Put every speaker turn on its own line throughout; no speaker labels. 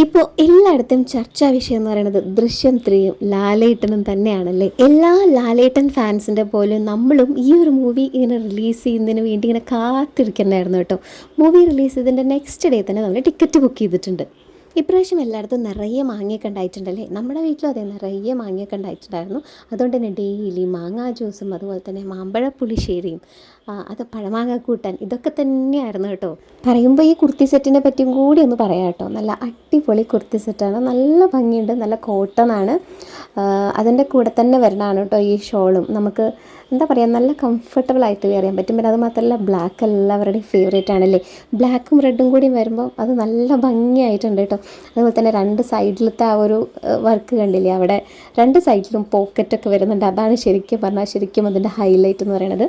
ഇപ്പോൾ എല്ലായിടത്തും ചർച്ചാ വിഷയം എന്ന് പറയുന്നത് ദൃശ്യം 3യും ലാലേട്ടനും തന്നെയാണല്ലേ. എല്ലാ ലാലേട്ടൻ ഫാൻസിൻ്റെ പോലും നമ്മളും ഈ ഒരു മൂവി ഇങ്ങനെ റിലീസ് ചെയ്യുന്നതിന് വേണ്ടി ഇങ്ങനെ കാത്തിരിക്കണ്ടായിരുന്നു കേട്ടോ. മൂവി റിലീസ് ചെയ്തതിൻ്റെ നെക്സ്റ്റ് ഡേ തന്നെ നമ്മൾ ടിക്കറ്റ് ബുക്ക് ചെയ്തിട്ടുണ്ട്. ഇപ്രാവശ്യം എല്ലായിടത്തും നിറയെ മാങ്ങയൊക്കെ ഉണ്ടായിട്ടുണ്ടല്ലേ. നമ്മുടെ വീട്ടിലും അതേ നിറയെ മാങ്ങയൊക്കെ ഉണ്ടായിട്ടുണ്ടായിരുന്നു. അതുകൊണ്ട് തന്നെ ഡെയിലി മാങ്ങാ ജ്യൂസും അതുപോലെ തന്നെ മാമ്പഴ പുളിശ്ശേരിയും അത് പഴമാങ്ങ കൂട്ടാൻ ഇതൊക്കെ തന്നെയായിരുന്നു കേട്ടോ. പറയുമ്പോൾ ഈ കുർത്തി സെറ്റിനെ പറ്റിയും കൂടി ഒന്ന് പറയാം കേട്ടോ. നല്ല അടിപൊളി കുർത്തി സെറ്റാണ്, നല്ല ഭംഗിയുണ്ട്, നല്ല കോട്ടണാണ്. അതിൻ്റെ കൂടെ തന്നെ വരണതാണ് കേട്ടോ ഈ ഷോളും. നമുക്ക് എന്താ പറയുക, നല്ല കംഫർട്ടബിളായിട്ട് വെയർ ചെയ്യാൻ പറ്റും. പിന്നെ അത് മാത്രമല്ല ബ്ലാക്ക് എല്ലാവരുടെയും ഫേവറേറ്റ് ആണല്ലേ. ബ്ലാക്കും റെഡും കൂടി വരുമ്പോൾ അത് നല്ല ഭംഗിയായിട്ടുണ്ട് കേട്ടോ. അതുപോലെ തന്നെ രണ്ട് സൈഡിലത്തെ ആ ഒരു വർക്ക് കണ്ടില്ലേ, അവിടെ രണ്ട് സൈഡിലും പോക്കറ്റൊക്കെ വരുന്നുണ്ട്. അതാണ് ശരിക്കും അതിൻ്റെ ഹൈലൈറ്റ് എന്ന് പറയുന്നത്.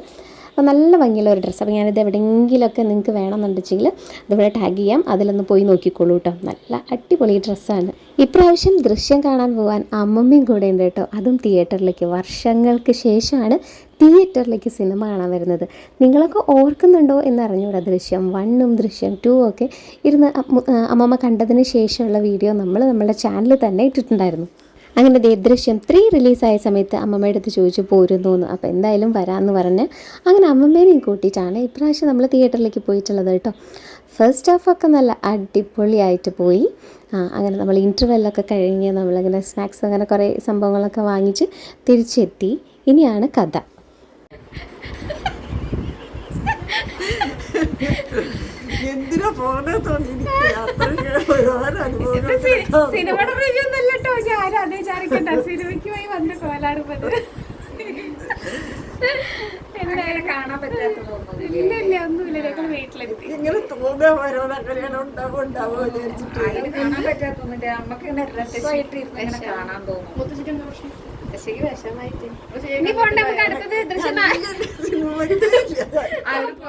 അപ്പോൾ നല്ല ഭംഗിയുള്ള ഒരു ഡ്രസ്സ്. അപ്പോൾ ഞാനിത് എവിടെയെങ്കിലുമൊക്കെ നിങ്ങൾക്ക് വേണമെന്നുണ്ടെങ്കിൽ അതിവിടെ ടാഗ് ചെയ്യാം, അതിലൊന്ന് പോയി നോക്കിക്കോളൂ കേട്ടോ. നല്ല അടിപൊളി ഡ്രസ്സാണ്. ഇപ്രാവശ്യം ദൃശ്യം കാണാൻ പോകാൻ അമ്മമ്മയും കൂടെ ഉണ്ട് കേട്ടോ. അതും തിയേറ്ററിലേക്ക് വർഷങ്ങൾക്ക് ശേഷമാണ് തിയേറ്ററിലേക്ക് സിനിമ കാണാൻ വരുന്നത്. നിങ്ങളൊക്കെ ഓർക്കുന്നുണ്ടോ എന്നറിഞ്ഞൂടാ. ദൃശ്യം 1ഉം ദൃശ്യം 2ഉം ഒക്കെ ഇരുന്ന് അമ്മമ്മ കണ്ടതിന് ശേഷമുള്ള വീഡിയോ നമ്മളുടെ ചാനലിൽ തന്നെ ഇട്ടിട്ടുണ്ടായിരുന്നു. അങ്ങനെ ദൃശ്യം 3 റിലീസായ സമയത്ത് അമ്മമ്മയുടെ അടുത്ത് ചോദിച്ചു പോരുന്നോന്ന്. അപ്പോൾ എന്തായാലും വരാമെന്ന് പറഞ്ഞ് അങ്ങനെ അമ്മമ്മേനെയും കൂട്ടിയിട്ടാണ് ഇപ്രാവശ്യം നമ്മൾ തിയേറ്ററിലേക്ക് പോയിട്ടുള്ളത് കേട്ടോ. ഫസ്റ്റ് ഹാഫൊക്കെ നല്ല അടിപൊളിയായിട്ട് പോയി. അങ്ങനെ നമ്മൾ ഇൻ്റർവെല്ലൊക്കെ കഴിഞ്ഞ് നമ്മളങ്ങനെ സ്നാക്സ് അങ്ങനെ കുറേ സംഭവങ്ങളൊക്കെ വാങ്ങിച്ച് തിരിച്ചെത്തി. ഇനിയാണ് കഥ.
എന്തിനാ
സിനിമയുടെ റിവ്യൂ ഒന്നല്ല കേട്ടോ. ഞാൻ അതേ ചാരിക്കണ്ട സിനിമയ്ക്ക് പോയി വന്ന് കോലാടുന്നത് കാണാൻ പറ്റാത്ത ഇല്ല ഒന്നുമില്ല. ഞങ്ങൾ വീട്ടിലെത്തി
ഇങ്ങനെ തോന്നാൻ വരോന്നൊക്കെയാണ് ഉണ്ടാവോ വിചാരിച്ചിട്ട്
കാണാൻ പറ്റാത്തൊന്നുമില്ല. നമുക്ക് രസമായിട്ട് ഇരുന്ന് കാണാൻ തോന്നും.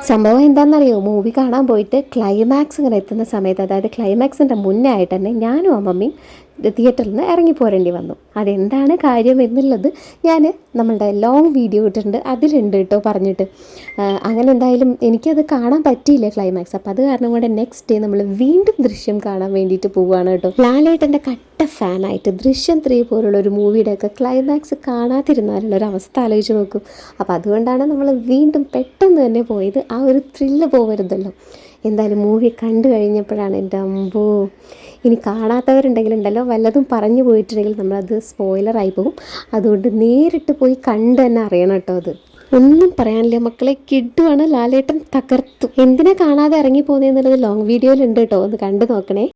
സംഭവം എന്താണെന്നറിയോ, മൂവി കാണാൻ പോയിട്ട് ക്ലൈമാക്സ് ഇങ്ങനെ എത്തുന്ന സമയത്ത്, അതായത് ക്ലൈമാക്സിൻ്റെ മുന്നേ ആയിട്ട് തന്നെ ഞാനും അമ്മമ്മയും തിയേറ്ററിൽ നിന്ന് ഇറങ്ങിപ്പോരേണ്ടി വന്നു. അതെന്താണ് കാര്യം എന്നുള്ളത് ഞാൻ നമ്മളുടെ ലോങ് വീഡിയോ ഇട്ടിട്ടുണ്ട്, അതിലുണ്ട് കേട്ടോ പറഞ്ഞിട്ട്. അങ്ങനെ എന്തായാലും എനിക്കത് കാണാൻ പറ്റിയില്ല ക്ലൈമാക്സ്. അപ്പോൾ അത് കാരണം കൊണ്ട് നെക്സ്റ്റ് ഡേ നമ്മൾ വീണ്ടും ദൃശ്യം കാണാൻ വേണ്ടിയിട്ട് പോവുകയാണ് കേട്ടോ. ലാലേട്ടൻ്റെ കട്ട ഫാനായിട്ട് ദൃശ്യം 3 പോലുള്ള ഒരു മൂവിയുടെയൊക്കെ ക്ലൈമാക്സ് കാണാതിരുന്നാലുള്ള ഒരു അവസ്ഥ ആലോചിച്ച് നോക്കും. അപ്പോൾ അതുകൊണ്ടാണ് നമ്മൾ വീണ്ടും പെട്ടെന്ന് തന്നെ പോയത്. ആ ഒരു ത്രില്ല് പോകരുതല്ലോ. എന്തായാലും മൂവി കണ്ടു കഴിഞ്ഞപ്പോഴാണ് എൻ്റെ അമ്പോ, ഇനി കാണാത്തവരുണ്ടെങ്കിലുണ്ടല്ലോ വല്ലതും പറഞ്ഞു പോയിട്ടുണ്ടെങ്കിൽ നമ്മളത് സ്പോയിലറായി പോകും. അതുകൊണ്ട് നേരിട്ട് പോയി കണ്ട് തന്നെ അറിയണം കേട്ടോ. അത് ഒന്നും പറയാനില്ല മക്കളെ, കിഡുവാണ്. ലാലേട്ടൻ തകർത്തു. എന്തിനാ കാണാതെ ഇറങ്ങി പോകുന്നതെന്നുള്ളത് ലോങ് വീഡിയോയിലുണ്ട് കേട്ടോ, ഒന്ന് കണ്ടു നോക്കണേ.